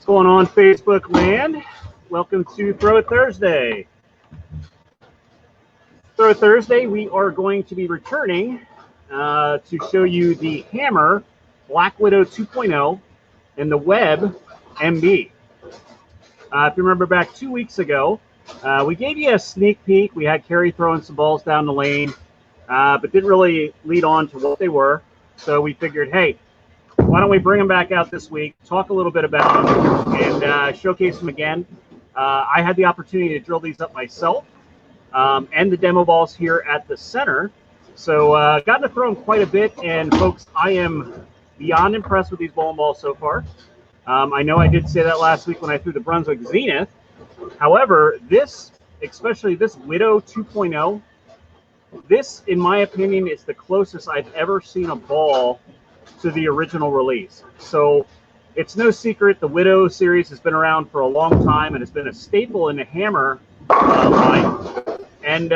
What's going on, Facebook land? Welcome to Throw Thursday. Throw Thursday, we are going to be returning to show you the Hammer Black Widow 2.0 and the Web M.B. If you remember back 2 weeks ago, we gave you a sneak peek. We had Kerry throwing some balls down the lane, but didn't really lead on to what they were. So we figured, hey, why don't we bring them back out this week, talk a little bit about them, and showcase them again. I had the opportunity to drill these up myself and the demo balls here at the center. So gotten to throw them quite a bit, and folks, I am beyond impressed with these bowling balls so far. I know I did say that last week when I threw the Brunswick Zenith. However, this, especially this Widow 2.0, this, in my opinion, is the closest I've ever seen a ball to the original release. So it's no secret the Widow series has been around for a long time and has been a staple in the Hammer line. And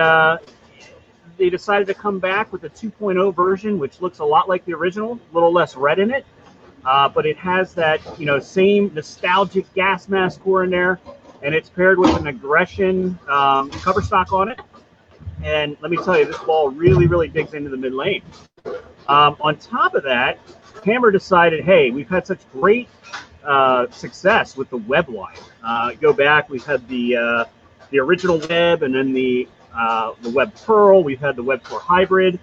they decided to come back with a 2.0 version, which looks a lot like the original, a little less red in it. But it has that, same nostalgic gas mask core in there, and it's paired with an aggression cover stock on it. And let me tell you, this ball really, really digs into the mid lane. On top of that, Hammer decided, hey, we've had such great success with the Web line. Go back, we've had the original Web, and then the Web Pearl. We've had the Web Tour Hybrid,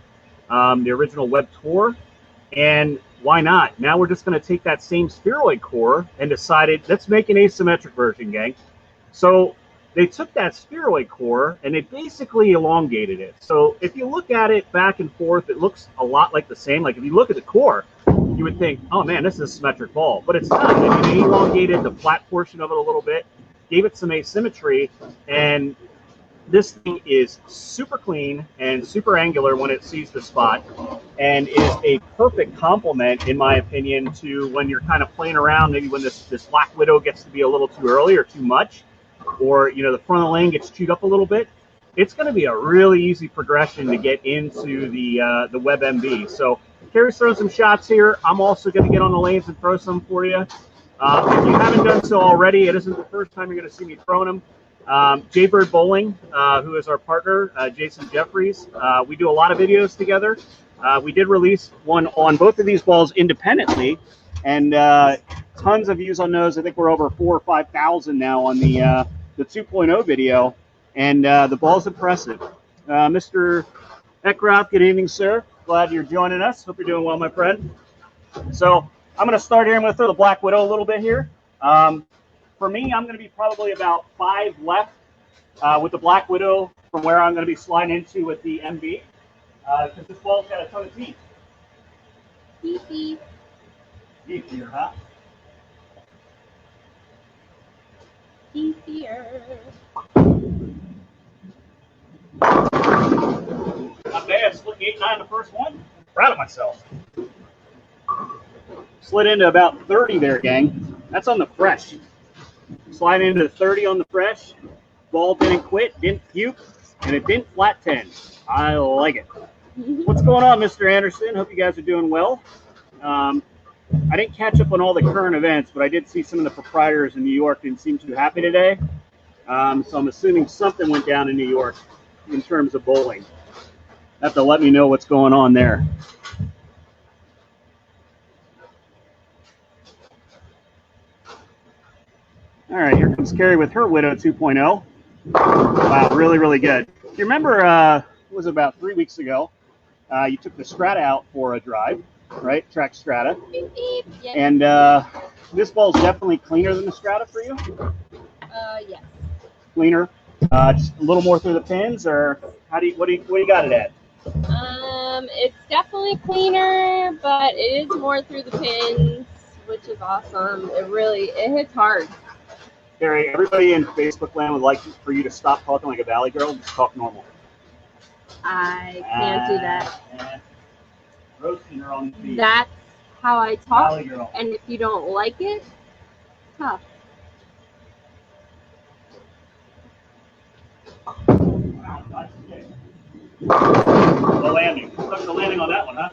the original Web Tour, and why not? Now we're just going to take that same spheroid core and decided, let's make an asymmetric version, gang. So they took that spheroid core and they basically elongated it. So if you look at it back and forth, it looks a lot like the same. Like if you look at the core, you would think, oh man, this is a symmetric ball, but it's not. I mean, they elongated the flat portion of it a little bit, gave it some asymmetry, and this thing is super clean and super angular when it sees the spot, and is a perfect complement, in my opinion, to when you're kind of playing around, maybe when this Black Widow gets to be a little too early or too much, or the front of the lane gets chewed up a little bit. It's going to be a really easy progression to get into the Web M.B. So Kerry's throwing some shots here. I'm also going to get on the lanes and throw some for you. If you haven't done so already, it isn't the first time you're going to see me throwing them. Jaybird Bowling, who is our partner, Jason Jeffries. We do a lot of videos together. We did release one on both of these balls independently, and tons of views on those. I think we're over 4,000 or 5,000 now on the 2.0 video, and the ball's impressive. Mr. Eckroth, good evening, sir. Glad you're joining us. Hope you're doing well, my friend. So I'm going to start here. I'm going to throw the Black Widow a little bit here. For me, I'm going to be probably about 5 left with the Black Widow from where I'm going to be sliding into with the MB, because this ball's got a ton of teeth. Beep. Deep here, huh? Easier. Not bad. Slid 8-9 the first one. Proud of myself. Slid into about 30 there, gang. That's on the fresh. Slide into 30 on the fresh. Ball didn't quit, didn't puke, and it didn't flat 10. I like it. What's going on, Mr. Anderson? Hope you guys are doing well. I didn't catch up on all the current events, but I did see some of the proprietors in New York didn't seem too happy today. So I'm assuming something went down in New York in terms of bowling. Have to let me know what's going on there. All right, here comes Kerry with her Widow 2.0. Wow, really, really good. You remember, it was about 3 weeks ago, you took the Strata out for a drive, right? Track Strata. Beep, beep. Yes. And this ball is definitely cleaner than the Strata for you? Yes. Cleaner? Just a little more through the pins, or what do you got it at? It's definitely cleaner, but it is more through the pins, which is awesome. It hits hard. Kerry, everybody in Facebook land would like for you to stop talking like a Valley girl and just talk normal. I can't do that. Roasting her on the feet. That's how I talk. Valley girl. And if you don't like it, tough. Wow, nice kick. The landing. Stuck the landing on that one, huh?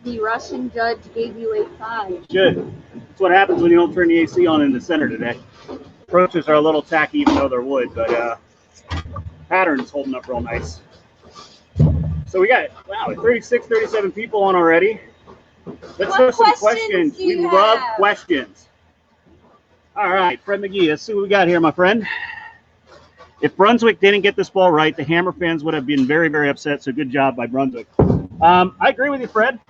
The Russian judge gave you a 5. Should. That's what happens when you don't turn the AC on in the center today. Approaches are a little tacky even though they're wood, but pattern's holding up real nice. So we got, wow, 36, 37 people on already. Let's throw some questions. We love questions. All right, Fred McGee, let's see what we got here, my friend. If Brunswick didn't get this ball right, the Hammer fans would have been very, very upset, so good job by Brunswick. I agree with you, Fred.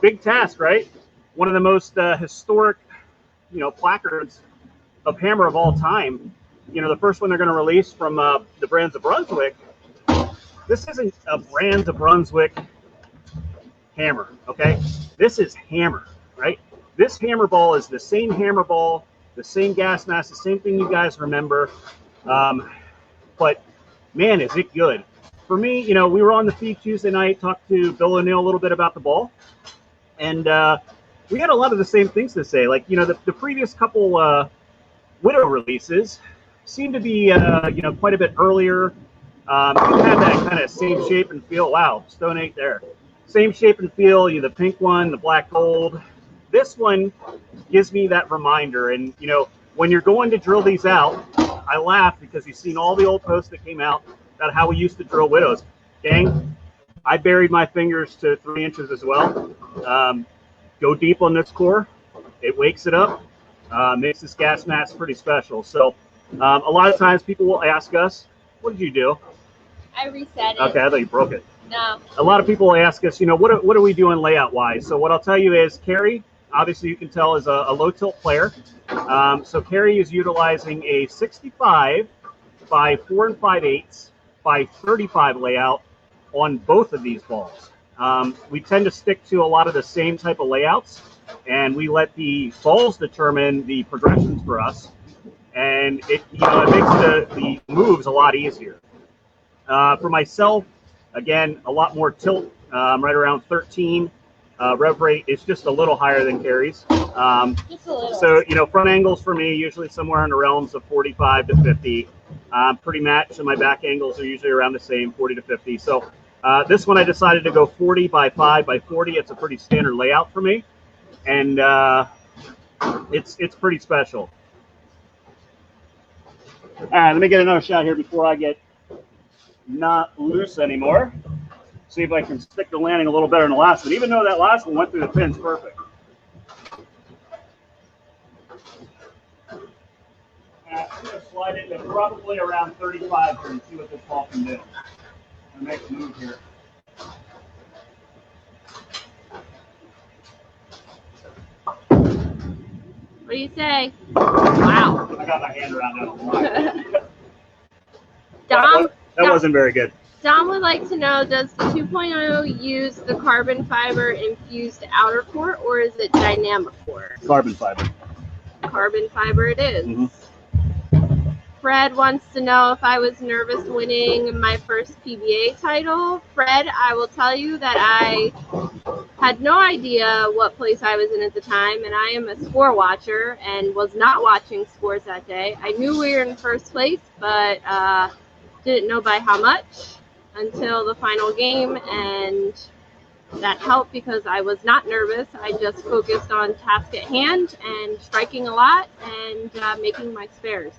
Big task, right? One of the most historic, placards of Hammer of all time. The first one they're going to release from the Brands of Brunswick. This isn't a Brands of Brunswick Hammer, okay? This is Hammer, right? This Hammer ball is the same Hammer ball, the same gas mask, the same thing you guys remember. But, man, is it good. For me, we were on the feed Tuesday night, talked to Bill O'Neill a little bit about the ball. And we had a lot of the same things to say. Like, the previous couple Widow releases seemed to be, quite a bit earlier. It had that kind of same shape and feel. Wow, Stone 8 there. Same shape and feel, the pink one, the black gold. This one gives me that reminder. And, when you're going to drill these out, I laugh because you've seen all the old posts that came out about how we used to drill widows. Gang, I buried my fingers to 3 inches as well. Go deep on this core. It wakes it up, makes this gas mask pretty special. So a lot of times people will ask us, what did you do? I reset it. Okay, I thought you broke it. No. A lot of people will ask us, what are we doing layout-wise? So what I'll tell you is Kerry, obviously you can tell, is a low-tilt player. So Kerry is utilizing a 65 by 4 5/8 by 35 layout on both of these balls. We tend to stick to a lot of the same type of layouts, and we let the balls determine the progressions for us, and it makes the moves a lot easier. For myself, again, a lot more tilt, right around 13. Rev rate is just a little higher than Kerry's. Just a little. So, front angles for me, usually somewhere in the realms of 45 to 50. Pretty matched, and my back angles are usually around the same, 40 to 50. So this one I decided to go 40 by 5 by 40. It's a pretty standard layout for me, and it's pretty special. All right, let me get another shot here before I get not loose anymore. See if I can stick the landing a little better than the last one, even though that last one went through the pins perfect. I'm going to slide it to probably around 35 here and see what this ball can do. I'm going to make a move here. What do you say? Wow. I got my hand around it. Dom? That wasn't very good. Dom would like to know, does the 2.0 use the carbon fiber infused outer core, or is it dynamic core? Carbon fiber. Carbon fiber it is. Mm-hmm. Fred wants to know if I was nervous winning my first PBA title. Fred, I will tell you that I had no idea what place I was in at the time, and I am a score watcher and was not watching scores that day. I knew we were in first place, but didn't know by how much until the final game, and that helped because I was not nervous. I just focused on task at hand and striking a lot and making my spares.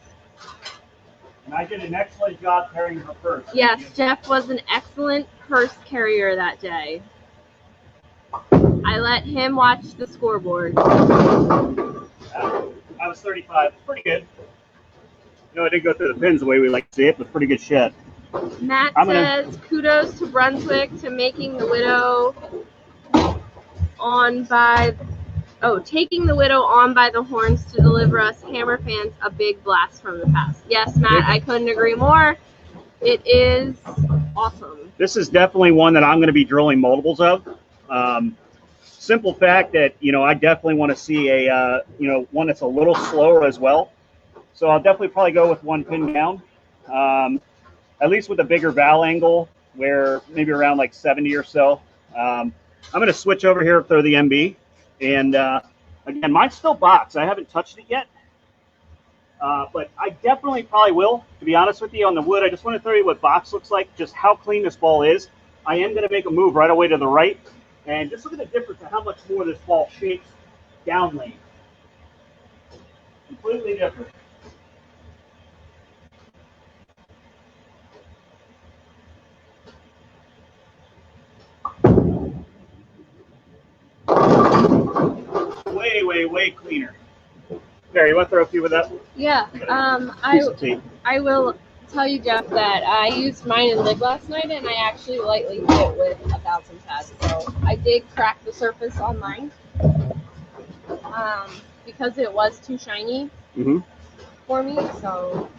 And I did an excellent job carrying her purse. Yes, Jeff was an excellent purse carrier that day. I let him watch the scoreboard. I was 35. Pretty good. I didn't go through the pins the way we like to see it, but pretty good shot. Matt says, kudos to Brunswick to making the Widow taking the Widow on by the horns to deliver us Hammer fans a big blast from the past. Yes, Matt, I couldn't agree more. It is awesome. This is definitely one that I'm going to be drilling multiples of. Simple fact that, I definitely want to see a, one that's a little slower as well. So I'll definitely probably go with one pin down, at least with a bigger valve angle, where maybe around like 70 or so. I'm going to switch over here for the MB. And again, mine's still box. I haven't touched it yet. But I definitely probably will, to be honest with you, on the wood. I just want to tell you what box looks like, just how clean this ball is. I am going to make a move right away to the right. And just look at the difference of how much more this ball shapes down lane. Completely different. Way cleaner. There, you want to throw a few with that? Yeah. I will tell you, Jeff, that I used mine in lid last night, and I actually lightly hit it with 1,000 pads. So I did crack the surface on mine because it was too shiny for me. So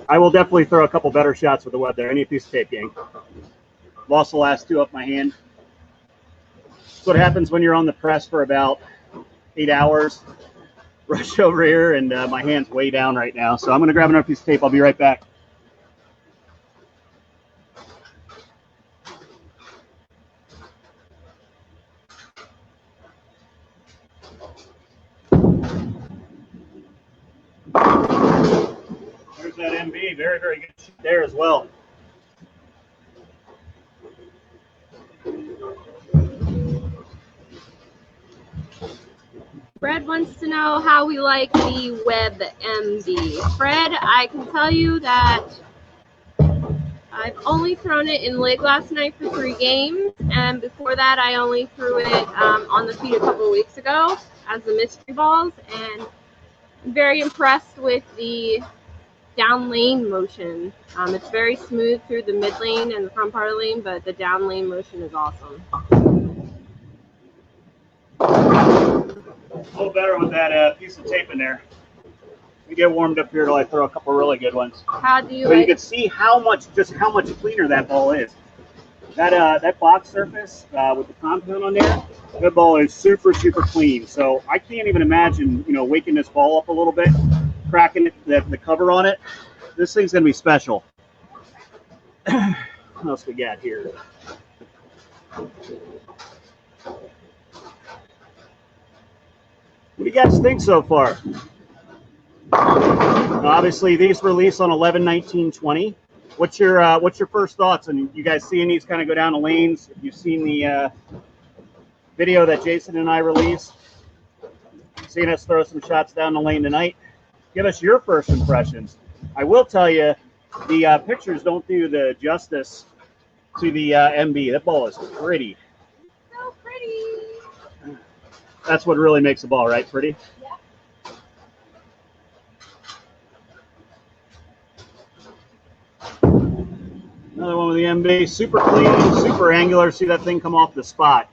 I will definitely throw a couple better shots with the web there. I need a piece of tape, gang. Lost the last two off my hand. That's what happens when you're on the press for about 8 hours. Rush over here, and my hand's way down right now. So I'm going to grab another piece of tape. I'll be right back. There's that MB. Very, very good shoot there as well. Fred wants to know how we like the Web M.B. Fred, I can tell you that I've only thrown it in lid last night for 3 games, and before that I only threw it on the feed a couple of weeks ago as the mystery balls, and I'm very impressed with the down lane motion. It's very smooth through the mid lane and the front part of the lane, but the down lane motion is awesome. A little better with that piece of tape in there. We get warmed up here till I throw a couple really good ones. How do you? So you can see how much cleaner that ball is. That box surface with the compound on there, that ball is super clean. So I can't even imagine, waking this ball up a little bit, cracking it, the cover on it. This thing's gonna be special. What else we got here? What do you guys think so far? Obviously, these release on 11/19/20. What's your first thoughts? And you guys seeing these kind of go down the lanes? You've seen the video that Jason and I released. Seeing us throw some shots down the lane tonight. Give us your first impressions. I will tell you, the pictures don't do the justice to the MB. That ball is pretty. So pretty. That's what really makes a ball, right? Pretty? Yeah. Another one with the MB. Super clean, super angular. See that thing come off the spot.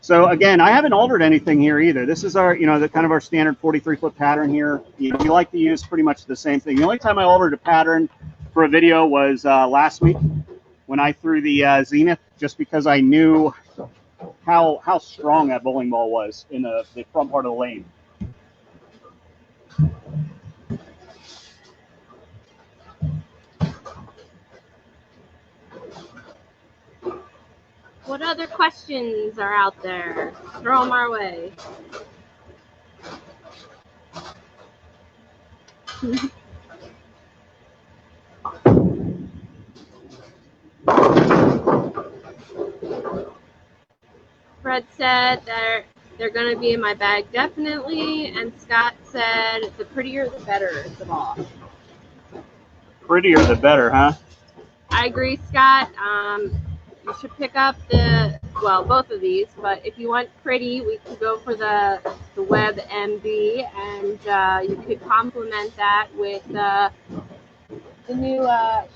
So again, I haven't altered anything here either. This is our, the kind of our standard 43-foot pattern here. We like to use pretty much the same thing. The only time I altered a pattern for a video was last week when I threw the Zenith, just because I knew how strong that bowling ball was in the front part of the lane. What other questions are out there? Throw them our way. Fred said they're going to be in my bag definitely, and Scott said the prettier the better is the ball. Prettier the better, huh? I agree, Scott. You should pick up both of these, but if you want pretty, we could go for the Web M.B, and you could complement that with the new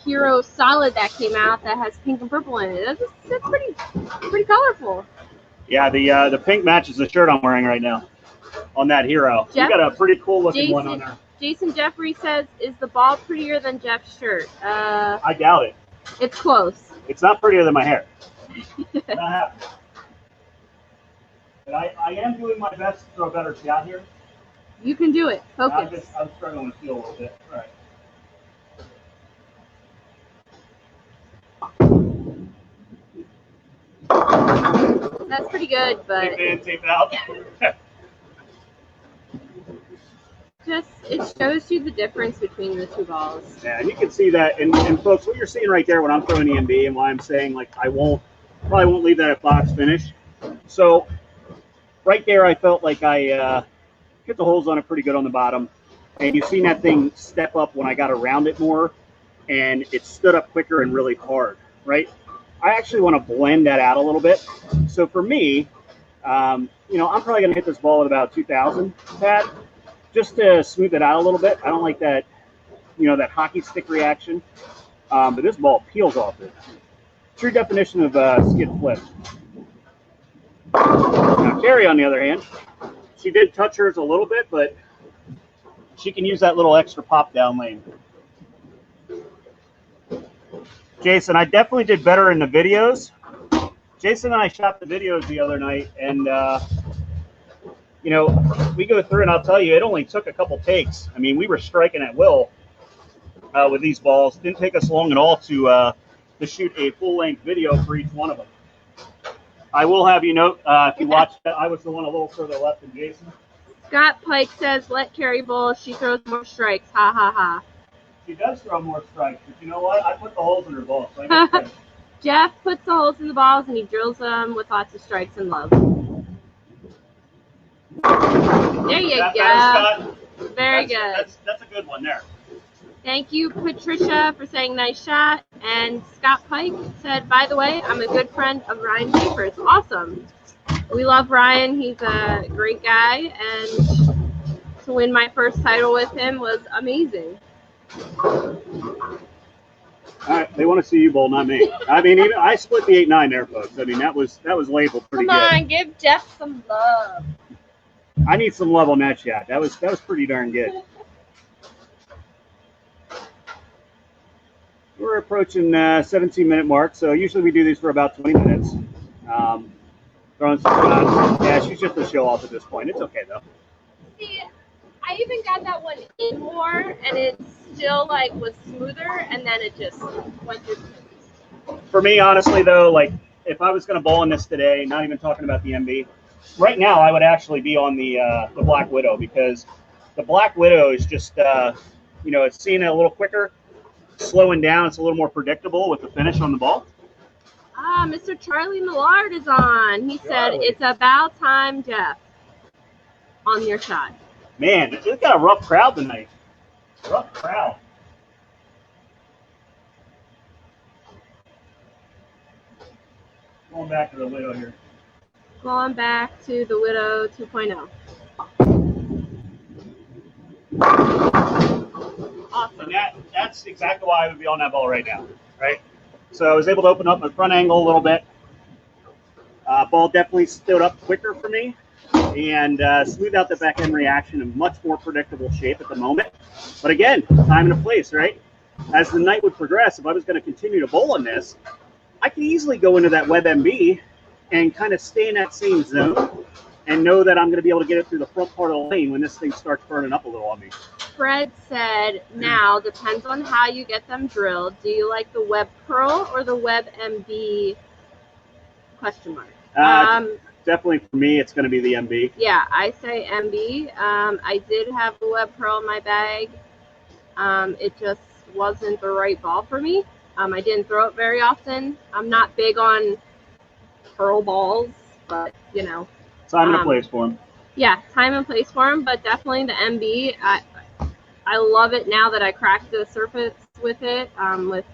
Hero Solid that came out that has pink and purple in it. That's pretty colorful. Yeah, the pink matches the shirt I'm wearing right now on that Hero. You got a pretty cool looking one on there. Jason Jeffrey says, is the ball prettier than Jeff's shirt? I doubt it. It's close. It's not prettier than my hair. But I am doing my best to throw a better shot here. You can do it. Focus. I'm struggling to feel a little bit. All right. That's pretty good, but tape in, tape out. it shows you the difference between the two balls. Yeah, and you can see that, and folks, what you're seeing right there when I'm throwing the MB, and why I'm saying I won't Probably won't leave that at box finish. So right there, I felt like I hit the holes on it pretty good on the bottom. And you've seen that thing step up when I got around it more, and it stood up quicker and really hard, right? I actually want to blend that out a little bit. So for me, you know, I'm probably going to hit this ball at about 2,000, Pat, just to smooth it out a little bit. I don't like that, you know, that hockey stick reaction. But this ball peels off it. True definition of skid flip. Now, Kerry, on the other hand, she did touch hers a little bit, but she can use that little extra pop down lane. Jason, I definitely did better in the videos. Jason and I shot the videos the other night, and you know, we go through, and I'll tell you, it only took a couple takes. I mean, we were striking at will with these balls. Didn't take us long at all to shoot a full-length video for each one of them. I will have you note, if you watched that, I was the one a little further left than Jason. Scott Pike says, let Kerry bowl. She throws more strikes. Ha, ha, ha. She does throw more strikes, but you know what? I put the holes in her balls. So I Jeff puts the holes in the balls, and he drills them with lots of strikes and love. There you go. Better, Very good. That's a good one there. Thank you, Patricia, for saying nice shot. And Scott Pike said, by the way, I'm a good friend of Ryan Schaefer's. Awesome. We love Ryan. He's a great guy. And to win my first title with him was amazing. All right, they want to see you bowl, not me. I mean, even I split the 8-9 there, folks. I mean, that was labeled pretty good. Come on, give Jeff some love. I need some love on that shot. That was pretty darn good. We're approaching 17-minute mark, so usually we do these for about 20 minutes. Throwing some shots. Yeah, she's just a show off at this point. It's okay though. See, I even got that one in more, and it still like was smoother, and then it just went through. For me, honestly though, like if I was going to bowl in this today, not even talking about the MB, right now I would actually be on the Black Widow, because the Black Widow is just you know, it's seeing it a little quicker. Slowing down, it's a little more predictable with the finish on the ball. Ah, Mr. Charlie Millard is on. He said, it's about time, Jeff, on your shot. Man, it's got a rough crowd tonight. Rough crowd. Going back to the Widow here. Going back to the Widow 2.0. Awesome. And that's exactly why I would be on that ball right now, right? So I was able to open up my front angle a little bit. Ball definitely stood up quicker for me, and smoothed out the back end reaction in much more predictable shape at the moment. But again, time and a place, right? As the night would progress, if I was going to continue to bowl on this, I could easily go into that Web M.B. and kind of stay in that same zone and know that I'm going to be able to get it through the front part of the lane when this thing starts burning up a little on me. Fred said, now, depends on how you get them drilled. Do you like the Web Pearl or the Web M.B. ? Definitely for me, it's going to be the MB. Yeah, I say MB. I did have the Web Pearl in my bag. It just wasn't the right ball for me. I didn't throw it very often. I'm not big on pearl balls, but, you know. Time and place for him. Yeah, time and place for him, but definitely the MB. I love it now that I cracked the surface with it,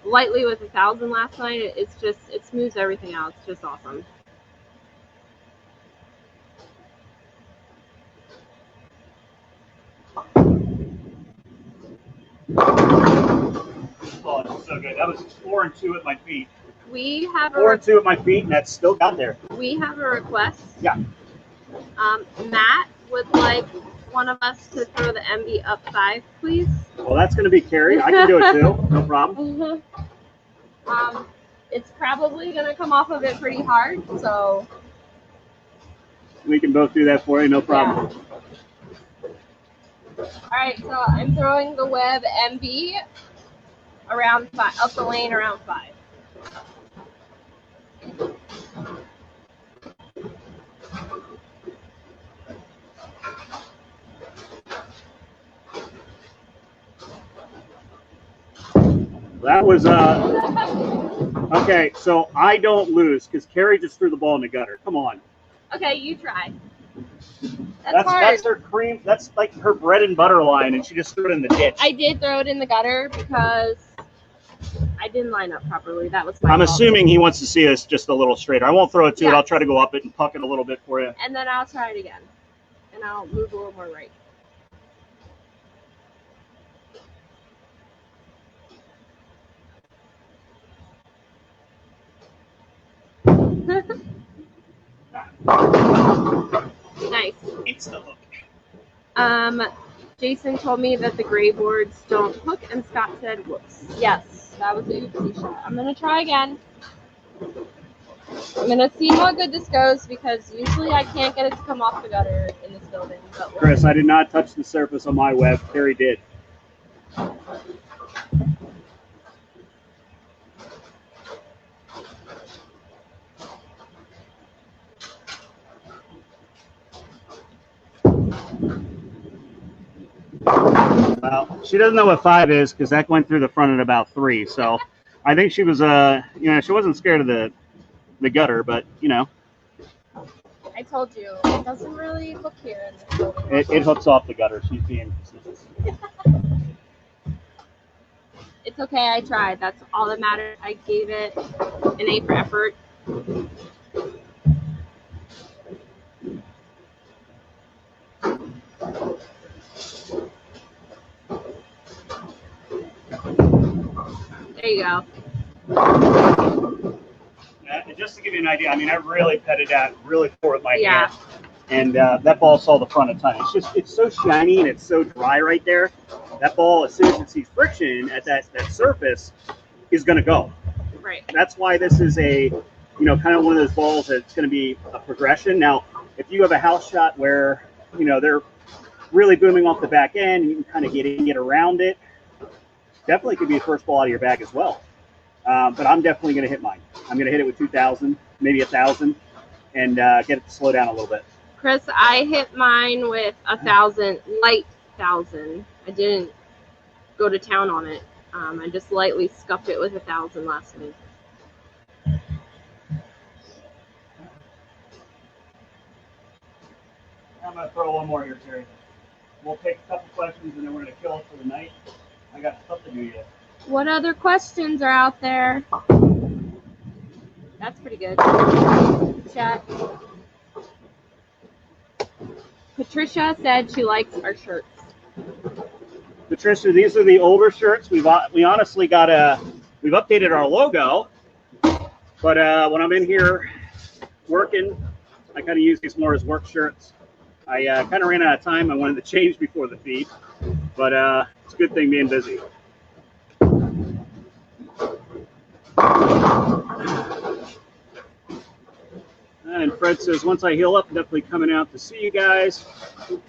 lightly with 1,000 last night. It smooths everything out. It's just awesome. Oh, it's so good. That was 4 and 2 at my feet. We have 4 and 2 at my feet, and that's still got there. We have a request. Yeah. Matt would like one of us to throw the MB up 5, please. Well, that's going to be Kerry. I can do it too. No problem. It's probably going to come off of it pretty hard, so. We can both do that for you. No problem. Yeah. All right, so I'm throwing the Web MB around 5, up the lane around 5. That was Okay, so I don't lose because Kerry just threw the ball in the gutter. Come on. Okay, you try. That's her cream. That's like her bread and butter line, and she just threw it in the ditch. I did throw it in the gutter because I didn't line up properly. That was my I'm fault. assuming he wants to see us just a little straighter. I won't throw it to it. I'll try to go up it and puck it a little bit for you. And then I'll try it again. And I'll move a little more right. Nice. It's the hook. Jason told me that the gray boards don't hook, and Scott said, whoops. Yes, that was a oopsie shot. I'm going to try again. I'm going to see how good this goes because usually I can't get it to come off the gutter in this building. But Chris, I did not touch the surface on my web. Kerry did. Well, she doesn't know what 5 is because that went through the front at about 3. So I think she was, she wasn't scared of the gutter, but, I told you, it doesn't really hook here in this building. It hooks off the gutter. She's being facetious. It's okay, I tried. That's all that matters. I gave it an A for effort. There you go. Just to give you an idea, I mean, I really petted that really forward with my hand. And that ball saw the front a ton. It's so shiny and it's so dry right there. That ball, as soon as it sees friction at that surface, is going to go. Right. That's why this is a, kind of one of those balls that's going to be a progression. Now, if you have a house shot where, they're really booming off the back end, and you can kind of get around it, definitely could be a first ball out of your bag as well. But I'm definitely going to hit mine. I'm going to hit it with 2,000, maybe 1,000, and get it to slow down a little bit. Chris, I hit mine with 1,000, light 1,000. I didn't go to town on it. I just lightly scuffed it with 1,000 last week. I'm going to throw one more here, Terry. We'll take a couple questions, and then we're going to kill it for the night. I got stuff to do yet. What other questions are out there? That's pretty good. Chat. Patricia said she likes our shirts. Patricia, these are the older shirts. We honestly we've updated our logo, but when I'm in here working, I kind of use these more as work shirts. I kind of ran out of time. I wanted to change before the feed, but it's a good thing being busy. And Fred says, once I heal up, I'm definitely coming out to see you guys.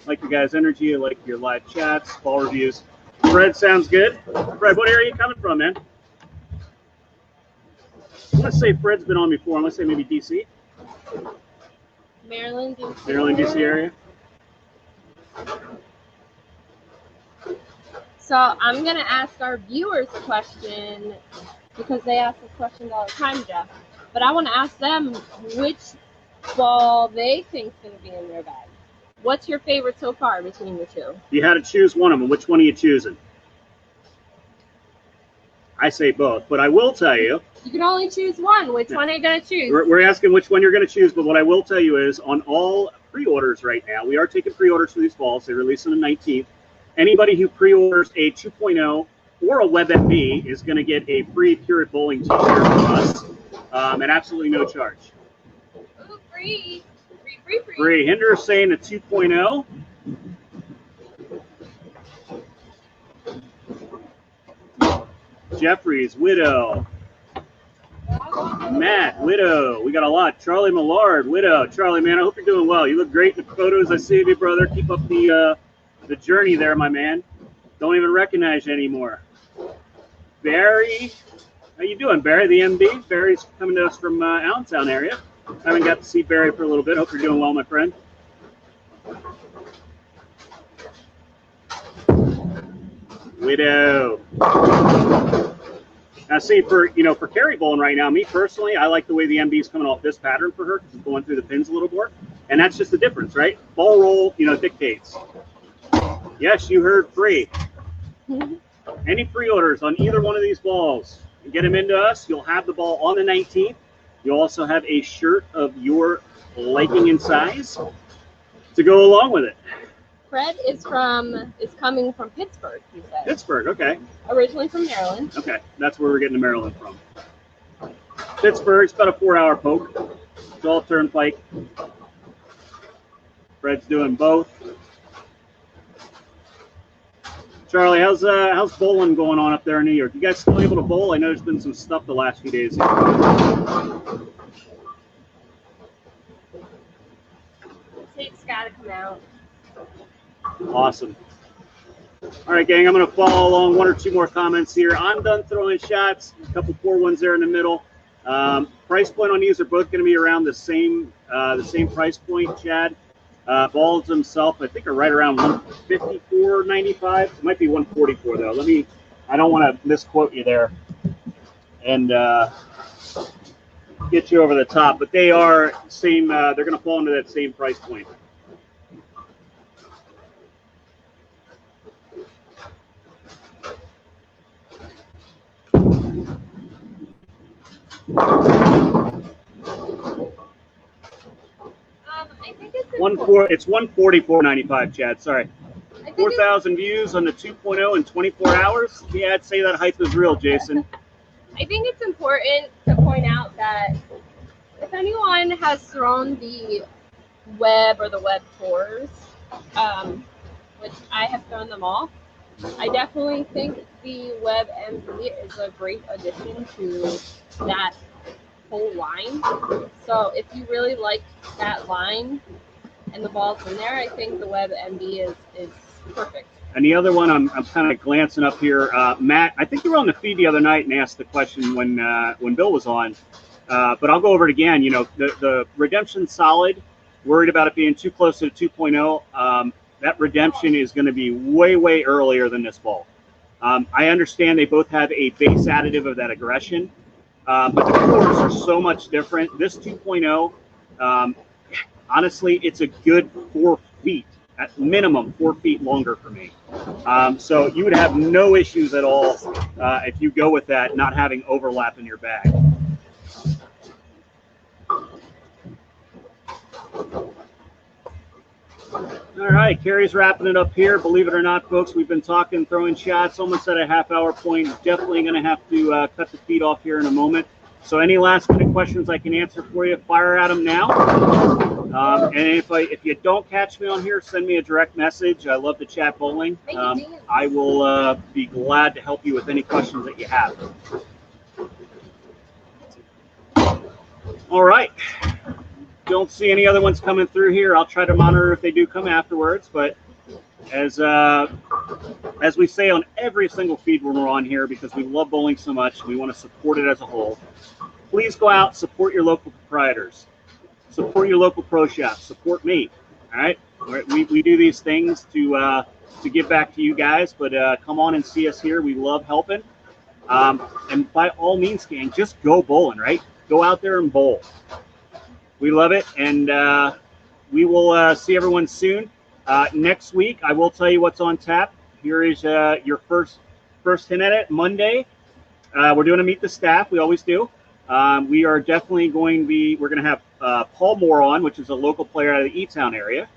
Like your guys' energy, I like your live chats, ball reviews. Fred, sounds good. Fred, what area are you coming from, man? I want to say Fred's been on before. I want to say maybe DC. Maryland, DC. Maryland, DC area. So I'm going to ask our viewers a question because they ask us questions all the time, Jeff. But I want to ask them which ball they think is going to be in their bag. What's your favorite so far between the two? You had to choose one of them. Which one are you choosing? I say both, but I will tell you. You can only choose one. Which one are you going to choose? We're asking which one you're going to choose, but what I will tell you is on all pre-orders right now, we are taking pre-orders for these balls. They release on the 19th. Anybody who pre-orders a 2.0 or a Web M.B is going to get a free Pure Bowling t-shirt from us at absolutely no charge. Ooh, free. Free. Hinder's saying a 2.0. Jeffries, Widow. Matt, Widow. We got a lot. Charlie Millard, Widow. Charlie, man, I hope you're doing well. You look great in the photos I see of you, brother. Keep up the journey there, my man. Don't even recognize you anymore. Barry, how you doing, Barry? The MB. Barry's coming to us from Allentown area. I haven't got to see Barry for a little bit. Hope you're doing well, my friend. Widow. Now, see, for Kerry bowling right now, me personally, I like the way the MB is coming off this pattern for her because it's going through the pins a little more, and that's just the difference, right? Ball roll, dictates. Yes, you heard free. Any pre-orders on either one of these balls, you get them into us. You'll have the ball on the 19th. You'll also have a shirt of your liking and size to go along with it. Fred is coming from Pittsburgh, he said. Pittsburgh, okay. Originally from Maryland. Okay, that's where we're getting to Maryland from. Pittsburgh, it's about a 4-hour poke. It's all turnpike. Fred's doing both. Charlie, how's bowling going on up there in New York? You guys still able to bowl? I know there's been some stuff the last few days. Tape's got to come out. Awesome. All right, gang, I'm going to follow along one or two more comments here. I'm done throwing shots. A couple poor ones there in the middle. Price point on these are both going to be around the same price point, Chad. Balls themselves, I think, are right around $154.95. It might be $144 though. I don't want to misquote you there and get you over the top, but they are same. They're going to fall into that same price point. I think it's It's $144.95, Chad. Sorry. 4,000 views on the 2.0 in 24 hours. Yeah, I'd say that hype is real, Jason. I think it's important to point out that if anyone has thrown the Web or the Web Tours, which I have thrown them all, I definitely think the Web M.B is a great addition to that whole line. So if you really like that line and the balls in there, I think the Web M.B is perfect. And the other one, I'm kind of glancing up here. Matt, I think you were on the feed the other night and asked the question when Bill was on. But I'll go over it again. The Redemption Solid, worried about it being too close to the 2.0. That Redemption is going to be way, way earlier than this ball. I understand they both have a base additive of that aggression, but the cores are so much different. This 2.0, honestly, it's a good 4 feet, at minimum 4 feet longer for me. So you would have no issues at all if you go with that, not having overlap in your bag. All right, Kerry's wrapping it up here. Believe it or not, folks, we've been talking, throwing shots, almost at a half-hour point. Definitely going to have to cut the feed off here in a moment. So any last-minute questions I can answer for you, fire at them now. And if you don't catch me on here, send me a direct message. I love to chat bowling. I will be glad to help you with any questions that you have. All right. Don't see any other ones coming through here. I'll try to monitor if they do come afterwards. But as we say on every single feed when we're on here, because we love bowling so much, we want to support it as a whole. Please go out, support your local proprietors, support your local pro shops, support me. All right, we do these things to give back to you guys. But come on and see us here. We love helping. And by all means, gang, just go bowling. Right, go out there and bowl. We love it, and we will see everyone soon. Next week, I will tell you what's on tap. Here is your first hint at it. Monday, we're doing a meet the staff. We always do. We are definitely we're going to have Paul Moore on, which is a local player out of the E-Town area.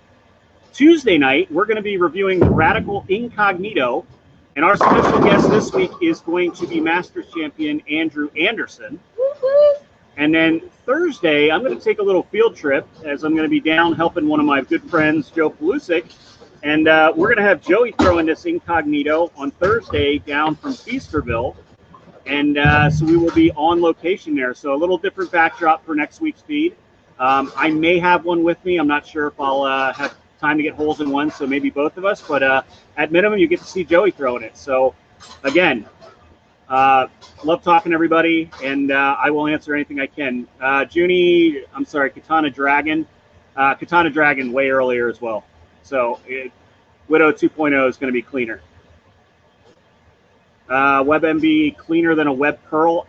Tuesday night, we're going to be reviewing the Radical Incognito, and our special guest this week is going to be Masters champion Andrew Anderson. Woo-hoo! And then Thursday, I'm going to take a little field trip as I'm going to be down helping one of my good friends, Joe Pelusic. And we're going to have Joey throwing this Incognito on Thursday down from Feasterville. And so we will be on location there. So a little different backdrop for next week's feed. I may have one with me. I'm not sure if I'll have time to get holes in one, so maybe both of us. But at minimum, you get to see Joey throwing it. So, again, love talking to everybody, and I will answer anything I can. Katana Dragon way earlier as well. So Widow 2.0 is going to be cleaner. Web M.B cleaner than a Web Pearl?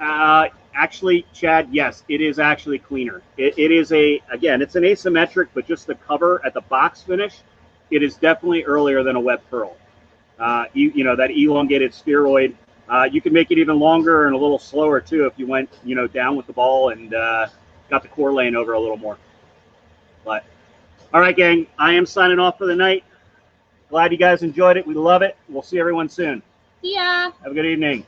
Actually, Chad, yes, it is actually cleaner. It is again, it's an asymmetric, but just the cover at the box finish, it is definitely earlier than a Web Pearl. You know, that elongated spheroid. You can make it even longer and a little slower too if you went, you know, down with the ball and got the core laying over a little more. But all right, gang, I am signing off for the night. Glad you guys enjoyed it. We love it. We'll see everyone soon. See ya. Have a good evening.